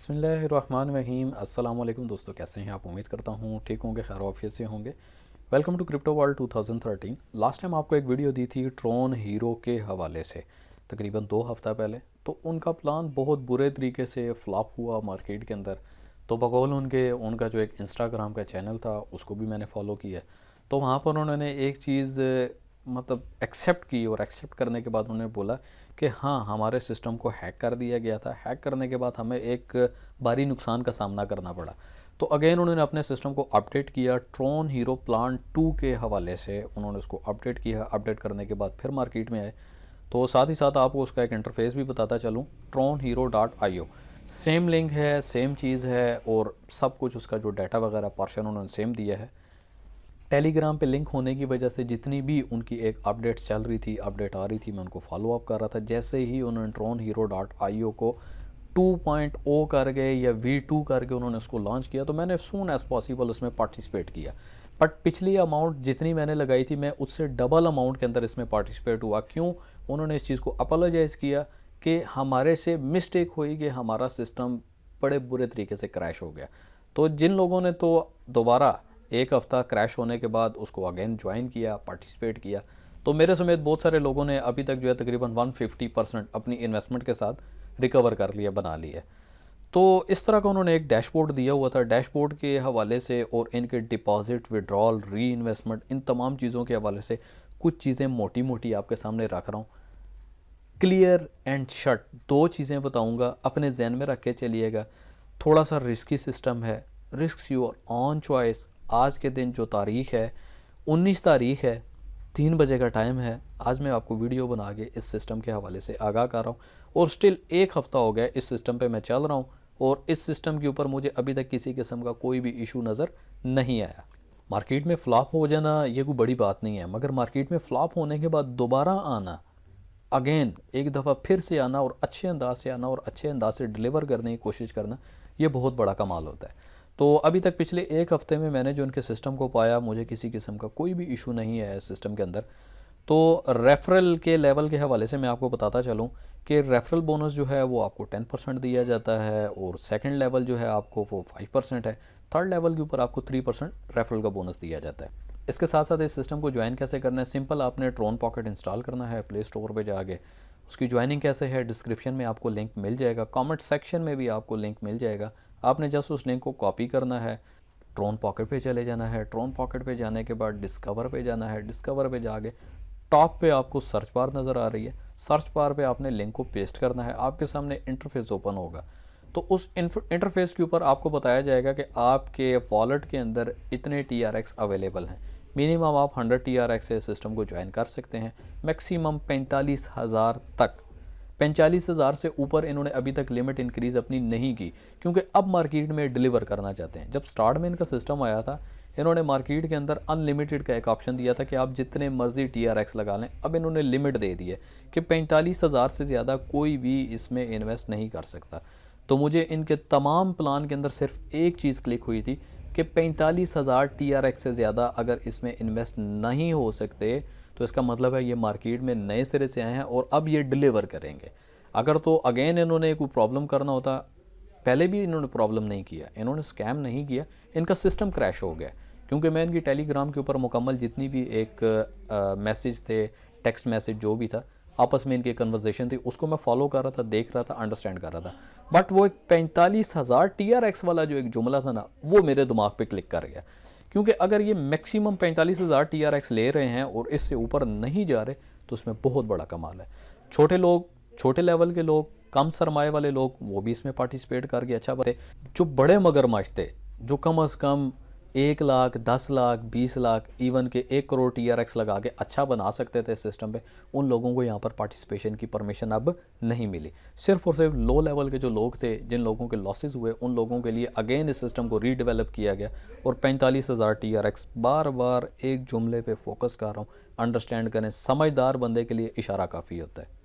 बिस्मिल्लाहिर्रहमानिर्रहीम। अस्सलाम वालेकुम दोस्तों, कैसे हैं आप? उम्मीद करता हूँ ठीक होंगे, खैर ऑफिस से होंगे। Welcome to crypto world 2013। Last time आपको एक वीडियो दी थी ट्रोन हीरो के हवाले से, तकरीबन 2 हफ्ता पहले। तो उनका प्लान बहुत बुरे तरीके से फ्लॉप हुआ मार्केट के अंदर। तो बकौल उनका जो एक इंस्टाग्राम का चैनल था उसको भी मैंने फॉलो किया। तो वहाँ पर उन्होंने एक चीज़ मतलब एक्सेप्ट की, और एक्सेप्ट करने के बाद उन्होंने बोला कि हाँ, हमारे सिस्टम को हैक कर दिया गया था। हैक करने के बाद हमें एक भारी नुकसान का सामना करना पड़ा। तो अगेन उन्होंने अपने सिस्टम को अपडेट किया, ट्रोन हीरो प्लान 2 के हवाले से उन्होंने उसको अपडेट किया। अपडेट करने के बाद फिर मार्केट में आए। तो साथ ही साथ आपको उसका एक इंटरफेस भी बताता चलूँ, tronhero.io। सेम लिंक है, सेम चीज़ है, और सब कुछ उसका जो डाटा वगैरह पोर्शन उन्होंने सेम दिया है। टेलीग्राम पे लिंक होने की वजह से जितनी भी उनकी एक अपडेट चल रही थी, अपडेट आ रही थी, मैं उनको फॉलो अप कर रहा था। जैसे ही उन्होंने tronhero.io को 2.0 कर गए या V2 करके उन्होंने उसको लॉन्च किया, तो मैंने सून एज़ पॉसिबल उसमें पार्टिसिपेट किया। बट पिछली अमाउंट जितनी मैंने लगाई थी, मैं उससे डबल अमाउंट के अंदर इसमें पार्टिसिपेट हुआ। क्यों? उन्होंने इस चीज़ को अपोलोजाइज़ किया कि हमारे से मिस्टेक हुई कि हमारा सिस्टम बड़े बुरे तरीके से क्रैश हो गया। तो जिन लोगों ने तो दोबारा 1 हफ़्ता क्रैश होने के बाद उसको अगेन ज्वाइन किया, पार्टिसिपेट किया, तो मेरे समेत बहुत सारे लोगों ने अभी तक जो है तकरीबन 150% अपनी इन्वेस्टमेंट के साथ रिकवर कर लिया, बना लिया। तो इस तरह का उन्होंने एक डैशबोर्ड दिया हुआ था। डैशबोर्ड के हवाले से और इनके डिपॉजिट, विड्रॉल, री इन्वेस्टमेंट, इन तमाम चीज़ों के हवाले से कुछ चीज़ें मोटी मोटी आपके सामने रख रहा हूँ। क्लियर एंड शट 2 चीज़ें बताऊंगा, अपने जहन में रख के चलिएगा। थोड़ा सा रिस्की सिस्टम है, रिस्क योर ऑन चॉइस। आज के दिन जो तारीख़ है 19 तारीख़ है, 3 बजे का टाइम है। आज मैं आपको वीडियो बना के इस सिस्टम के हवाले से आगाह कर रहा हूँ, और स्टिल 1 हफ़्ता हो गया इस सिस्टम पे मैं चल रहा हूँ, और इस सिस्टम के ऊपर मुझे अभी तक किसी किस्म का कोई भी इशू नज़र नहीं आया। मार्केट में फ़्लॉप हो जाना ये कोई बड़ी बात नहीं है, मगर मार्केट में फ़्लॉप होने के बाद दोबारा आना, अगेन एक दफ़ा फिर से आना और अच्छे अंदाज से आना और अच्छे अंदाज से डिलीवर करने की कोशिश करना, ये बहुत बड़ा कमाल होता है। तो अभी तक पिछले 1 हफ़्ते में मैंने जो इनके सिस्टम को पाया, मुझे किसी किस्म का कोई भी इशू नहीं है इस सिस्टम के अंदर। तो रेफरल के लेवल के हवाले से मैं आपको बताता चलूँ कि रेफरल बोनस जो है वो आपको 10% दिया जाता है, और सेकंड लेवल जो है आपको वो 5% है। थर्ड लेवल के ऊपर आपको 3% रेफरल का बोनस दिया जाता है। इसके साथ साथ इस सिस्टम को ज्वाइन कैसे करना है? सिंपल, आपने ट्रोन पॉकेट इंस्टॉल करना है प्ले स्टोर पे जाके। उसकी ज्वाइनिंग कैसे है? डिस्क्रिप्शन में आपको लिंक मिल जाएगा, कमेंट सेक्शन में भी आपको लिंक मिल जाएगा। आपने जस्ट उस लिंक को कॉपी करना है, ट्रोन पॉकेट पे चले जाना है। ट्रोन पॉकेट पे जाने के बाद डिस्कवर पे जाना है। डिस्कवर पे जाके टॉप पे आपको सर्च बार नज़र आ रही है, सर्च बार पे आपने लिंक को पेस्ट करना है। आपके सामने इंटरफेस ओपन होगा। तो उस इंटरफेस के ऊपर आपको बताया जाएगा कि आपके वॉलेट के अंदर इतने TRX अवेलेबल हैं। मिनिमम आप 100 TRX से सिस्टम को ज्वाइन कर सकते हैं, मैक्सिमम 45,000 तक। 45,000 से ऊपर इन्होंने अभी तक लिमिट इंक्रीज़ अपनी नहीं की, क्योंकि अब मार्केट में डिलीवर करना चाहते हैं। जब स्टार्ट में इनका सिस्टम आया था, इन्होंने मार्केट के अंदर अनलिमिटेड का एक ऑप्शन दिया था कि आप जितने मर्जी TRX लगा लें। अब इन्होंने लिमिट दे दी है कि 45,000 से ज़्यादा कोई भी इसमें इन्वेस्ट नहीं कर सकता। तो मुझे इनके तमाम प्लान के अंदर सिर्फ एक चीज़ क्लिक हुई थी कि 45,000 TRX से ज़्यादा अगर इसमें इन्वेस्ट नहीं हो सकते, तो इसका मतलब है ये मार्केट में नए सिरे से आए हैं और अब ये डिलीवर करेंगे। अगर तो अगेन इन्होंने कोई प्रॉब्लम करना होता, पहले भी इन्होंने प्रॉब्लम नहीं किया, इन्होंने स्कैम नहीं किया, इनका सिस्टम क्रैश हो गया। क्योंकि मैं इनकी टेलीग्राम के ऊपर मुकम्मल जितनी भी एक मैसेज थे, टेक्स्ट मैसेज जो भी था, आपस में इनकी कन्वर्जेशन थी, उसको मैं फॉलो कर रहा था, देख रहा था, अंडरस्टैंड कर रहा था। बट वो एक 45,000 TRX वाला जो एक जुमला था ना, वो मेरे दिमाग पे क्लिक कर गया। क्योंकि अगर ये मैक्सिमम 45,000 TRX ले रहे हैं और इससे ऊपर नहीं जा रहे, तो उसमें बहुत बड़ा कमाल है। छोटे लोग, छोटे लेवल के लोग, कम सरमाए वाले लोग, वो भी इसमें पार्टिसिपेट करके अच्छा बात है। जो बड़े मगरमच्छ थे, जो कम अज़ कम 1 लाख, 10 लाख, 20 लाख, इवन के 1 करोड़ TRX लगा के अच्छा बना सकते थे सिस्टम पे, उन लोगों को यहाँ पर पार्टिसिपेशन की परमिशन अब नहीं मिली। सिर्फ और सिर्फ लो लेवल के जो लोग थे, जिन लोगों के लॉसेस हुए, उन लोगों के लिए अगेन इस सिस्टम को रीडेवलप किया गया। और 45,000 TRX, बार बार एक जुमले पे फोकस कर रहा हूँ, अंडरस्टैंड करें, समझदार बंदे के लिए इशारा काफ़ी होता है।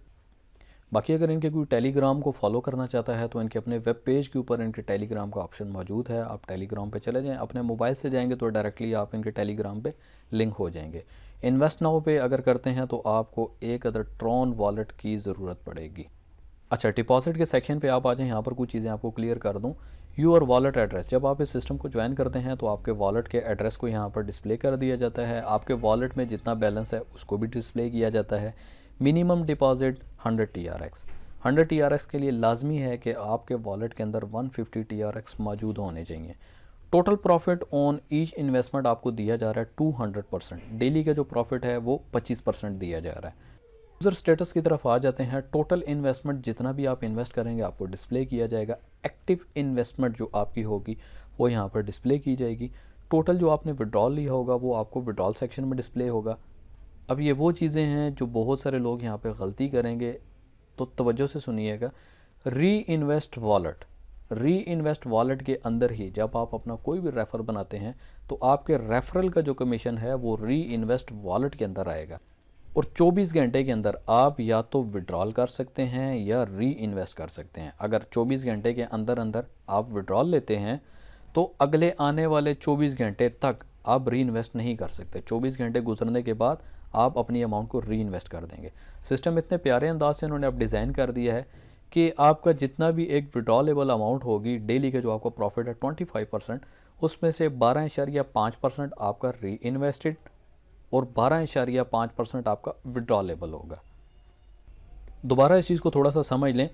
बाकी अगर इनके कोई टेलीग्राम को फॉलो करना चाहता है, तो इनके अपने वेब पेज के ऊपर इनके टेलीग्राम का ऑप्शन मौजूद है। आप टेलीग्राम पे चले जाएं, अपने मोबाइल से जाएंगे तो डायरेक्टली आप इनके टेलीग्राम पे लिंक हो जाएंगे। इन्वेस्ट नाउ पे अगर करते हैं तो आपको एक अदर ट्रॉन वॉलेट की ज़रूरत पड़ेगी। अच्छा, डिपॉजिट के सेक्शन पे आप आ जाएं। यहाँ पर कुछ चीज़ें आपको क्लियर कर दूँ। यूर वॉलेट एड्रेस, जब आप इस सिस्टम को ज्वाइन करते हैं तो आपके वॉलेट के एड्रेस को यहाँ पर डिस्प्ले कर दिया जाता है। आपके वॉलेट में जितना बैलेंस है उसको भी डिस्प्ले किया जाता है। Minimum deposit 100 TRX। 100 TRX के लिए लाजमी है कि आपके वॉलेट के अंदर 150 TRX मौजूद होने चाहिए। Total profit on each investment आपको दिया जा रहा है 200%। डेली का जो प्रॉफिट है वो 25% दिया जा रहा है। यूज़र स्टेटस की तरफ आ जाते हैं। टोटल इन्वेस्टमेंट जितना भी आप इन्वेस्ट करेंगे आपको डिस्प्ले किया जाएगा। एक्टिव इन्वेस्टमेंट जो आपकी होगी वो यहाँ पर डिस्प्ले की जाएगी। टोटल जो आपने विड्रॉल लिया होगा वो आपको विड्रॉल सेक्शन में डिस्प्ले होगा। अब ये वो चीज़ें हैं जो बहुत सारे लोग यहाँ पे गलती करेंगे, तो तवज्जो से सुनिएगा। री इन्वेस्ट वॉलेट के अंदर ही जब आप अपना कोई भी रेफ़र बनाते हैं तो आपके रेफरल का जो कमीशन है वो री इन्वेस्ट वॉलेट के अंदर आएगा। और 24 घंटे के अंदर आप या तो विड्रॉल कर सकते हैं या री इन्वेस्ट कर सकते हैं। अगर 24 घंटे के अंदर अंदर आप विड्रॉल लेते हैं तो अगले आने वाले 24 घंटे तक आप री इन्वेस्ट नहीं कर सकते। 24 घंटे गुजरने के बाद आप अपनी अमाउंट को री इन्वेस्ट कर देंगे। सिस्टम इतने प्यारे अंदाज से उन्होंने अब डिज़ाइन कर दिया है कि आपका जितना भी एक विड्रॉलेबल अमाउंट होगी डेली का जो आपका प्रॉफिट है 25%, उसमें से 12.5% आपका री इन्वेस्टेड और 12.5% आपका विड्रॉलेबल होगा। दोबारा इस चीज़ को थोड़ा सा समझ लें।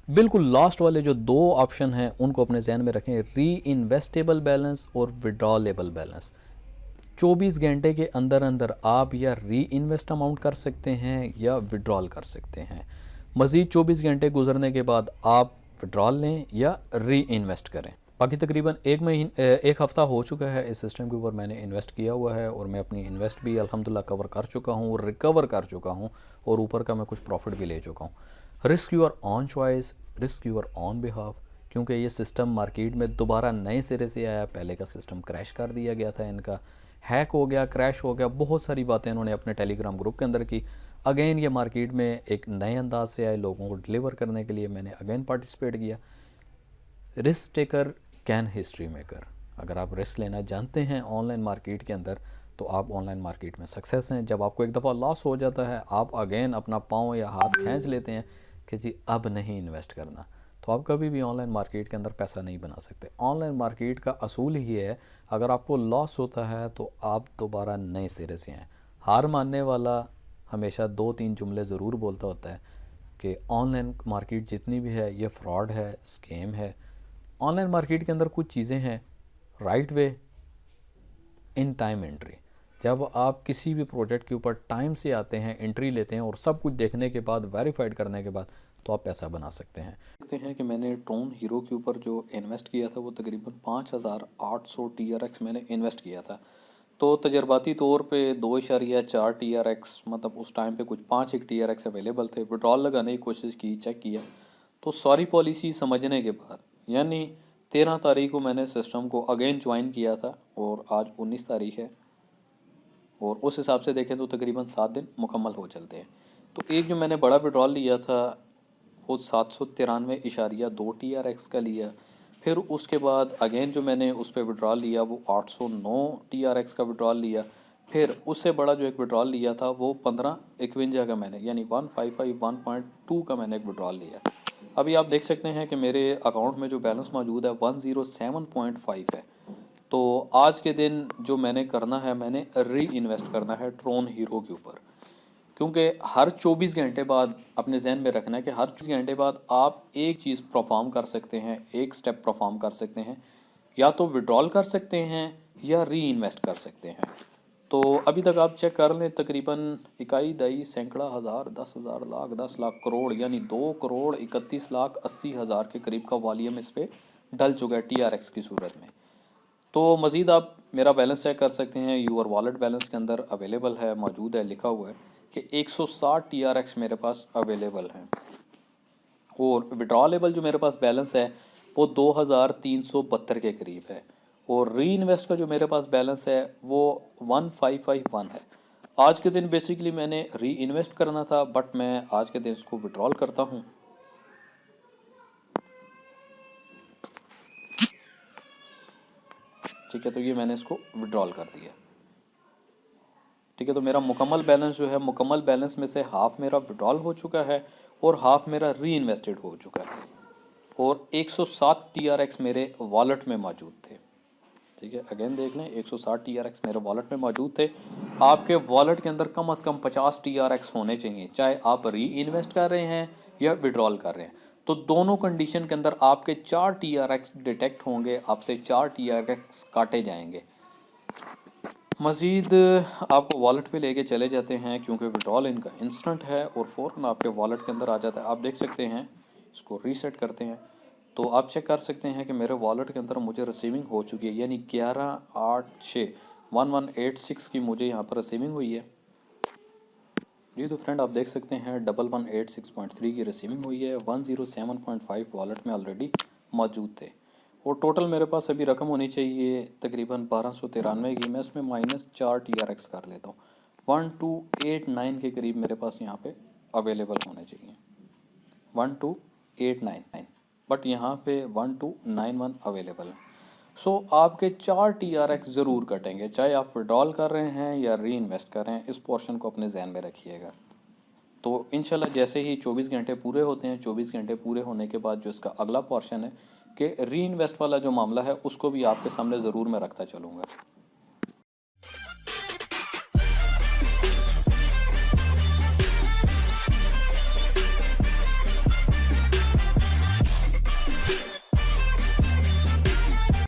बिल्कुल लास्ट वाले जो दो ऑप्शन हैं उनको अपने जहन में रखें, री इन्वेस्टेबल बैलेंस और विड्रॉलेबल बैलेंस। 24 घंटे के अंदर अंदर आप या री इन्वेस्ट अमाउंट कर सकते हैं या विड्रॉल कर सकते हैं। मज़ीद 24 घंटे गुजरने के बाद आप विड्रॉल लें या री इन्वेस्ट करें। बाकी तकरीबन एक हफ़्ता हो चुका है इस सिस्टम के ऊपर मैंने इन्वेस्ट किया हुआ है और मैं अपनी इन्वेस्ट भी अल्हम्दुलिल्लाह कवर कर चुका हूँ और रिकवर कर चुका हूँ और ऊपर का मैं कुछ प्रॉफिट भी ले चुका हूँ। Risk you're on choice, risk you're on behalf, क्योंकि ये सिस्टम मार्केट में दोबारा नए सिरे से आया। पहले का सिस्टम क्रैश कर दिया गया था, इनका हैक हो गया, क्रैश हो गया, बहुत सारी बातें इन्होंने अपने टेलीग्राम ग्रुप के अंदर की। अगेन ये मार्केट में एक नए अंदाज से आए, लोगों को डिलीवर करने के लिए मैंने अगेन पार्टिसिपेट किया। Risk taker can history maker. अगर आप रिस्क लेना जानते हैं ऑनलाइन मार्केट के अंदर तो आप ऑनलाइन मार्केट में सक्सेस हैं। जब आपको एक दफ़ा लॉस हो जाता है आप अगेन अपना पाँव या हाथ खींच लेते हैं कि जी अब नहीं इन्वेस्ट करना, तो आप कभी भी ऑनलाइन मार्केट के अंदर पैसा नहीं बना सकते। ऑनलाइन मार्केट का असूल ही है, अगर आपको लॉस होता है तो आप दोबारा नए सिरे से हैं। हार मानने वाला हमेशा 2-3 जुमले ज़रूर बोलता होता है कि ऑनलाइन मार्केट जितनी भी है ये फ्रॉड है, स्कैम है। ऑनलाइन मार्केट के अंदर कुछ चीज़ें हैं, right way, in time entry. जब आप किसी भी प्रोजेक्ट के ऊपर टाइम से आते हैं, एंट्री लेते हैं और सब कुछ देखने के बाद, वेरीफाइड करने के बाद, तो आप पैसा बना सकते हैं। देखते हैं कि मैंने ट्रोन हीरो के ऊपर जो इन्वेस्ट किया था वो तकरीबन 5800 TRX मैंने इन्वेस्ट किया था। तो तजर्बाती तौर पे 2.4 TRX, मतलब उस टाइम पे कुछ 5 एक TRX अवेलेबल थे। विड्रॉल लगाने की कोशिश की, चेक किया, तो सारी पॉलिसी समझने के बाद, यानी 13 तारीख को मैंने सिस्टम को अगेन ज्वाइन किया था और आज 19 तारीख है और उस हिसाब से देखें तो तकरीबन 7 दिन मुकम्मल हो चलते हैं। तो एक जो मैंने बड़ा विड्रॉल लिया था वो 793.2 TRX का लिया। फिर उसके बाद अगेन जो मैंने उस पर विड्रॉल लिया वो 809 TRX का विड्रॉल लिया। फिर उससे बड़ा जो एक विड्रॉल लिया था वो 1551 का मैंने, यानी 1551.2 का मैंने एक विड्रॉल लिया। अभी आप देख सकते हैं कि मेरे अकाउंट में जो बैलेंस मौजूद है 107.5 है। तो आज के दिन जो मैंने करना है, मैंने री इन्वेस्ट करना है ट्रोन हीरो के ऊपर, क्योंकि हर 24 घंटे बाद अपने जहन में रखना है कि हर 24 घंटे बाद आप एक चीज़ परफॉर्म कर सकते हैं, एक स्टेप परफॉर्म कर सकते हैं, या तो विड्रॉल कर सकते हैं या री इन्वेस्ट कर सकते हैं। तो अभी तक आप चेक कर लें, तकरीबन इकाई दई सैकड़ा हज़ार, 10,000, लाख, 10 लाख, करोड़, यानी 2,31,80,000 के करीब का वॉल्यूम इस पर डल चुका है TRX की सूरत में। तो मज़ीद आप मेरा बैलेंस चेक कर सकते हैं, यूर वॉलेट बैलेंस के अंदर अवेलेबल है, मौजूद है, लिखा हुआ है कि 160 TRX मेरे पास अवेलेबल हैं। और विड्रॉलेबल जो मेरे पास बैलेंस है वो 2,372 के करीब है। और री इन्वेस्ट का जो मेरे पास बैलेंस है वो 1551 है। आज के दिन बेसिकली मैंने री इन्वेस्ट करना था, बट मैं आज के दिन इसको विड्रॉल करता हूँ। ठीक है, तो ये मैंने इसको विड्रॉल कर दिया। ठीक है, तो मेरा मुकम्मल बैलेंस जो है, मुकम्मल बैलेंस में से हाफ मेरा विड्रॉल हो चुका है और हाफ मेरा री इन्वेस्टेड हो चुका है, और 107 TRX मेरे वॉलेट में मौजूद थे। ठीक है, अगेन देख लें, 160 TRX मेरे वॉलेट में मौजूद थे। आपके वॉलेट के अंदर कम से कम 50 TRX होने चाहिए, चाहे आप री इन्वेस्ट कर रहे हैं या विड्रॉल कर रहे हैं। तो दोनों कंडीशन के अंदर आपके 4 TRX डिटेक्ट होंगे, आपसे 4 TRX काटे जाएंगे। मज़ीद आपको वॉलेट पे लेके चले जाते हैं, क्योंकि विड्रॉल इनका इंस्टेंट है और फ़ौरन आपके वॉलेट के अंदर आ जाता है। आप देख सकते हैं, इसको रीसेट करते हैं तो आप चेक कर सकते हैं कि मेरे वॉलेट के अंदर मुझे रिसीविंग हो चुकी है, यानी 11,8,6,1186 की मुझे यहाँ पर रिसीविंग हुई है। जी तो फ्रेंड, आप देख सकते हैं 11,186.3 की रिसीविंग हुई है। 107.5 वॉलेट में ऑलरेडी मौजूद थे, और टोटल मेरे पास अभी रकम होनी चाहिए तकरीबन 1293 की। मैं इसमें -4 TRX कर लेता हूँ। 1289 के करीब मेरे पास यहाँ पे अवेलेबल होने चाहिए, 1289, बट यहाँ पे 1291 अवेलेबल है। सो आपके 4 TRX ज़रूर कटेंगे, चाहे आप विड्रॉल कर रहे हैं या री इन्वेस्ट कर रहे हैं। इस पोर्शन को अपने जहन में रखिएगा। तो इंशाल्लाह जैसे ही 24 घंटे पूरे होते हैं, 24 घंटे पूरे होने के बाद जो इसका अगला पोर्शन है कि री इन्वेस्ट वाला जो मामला है, उसको भी आपके सामने ज़रूर मैं रखता चलूँगा।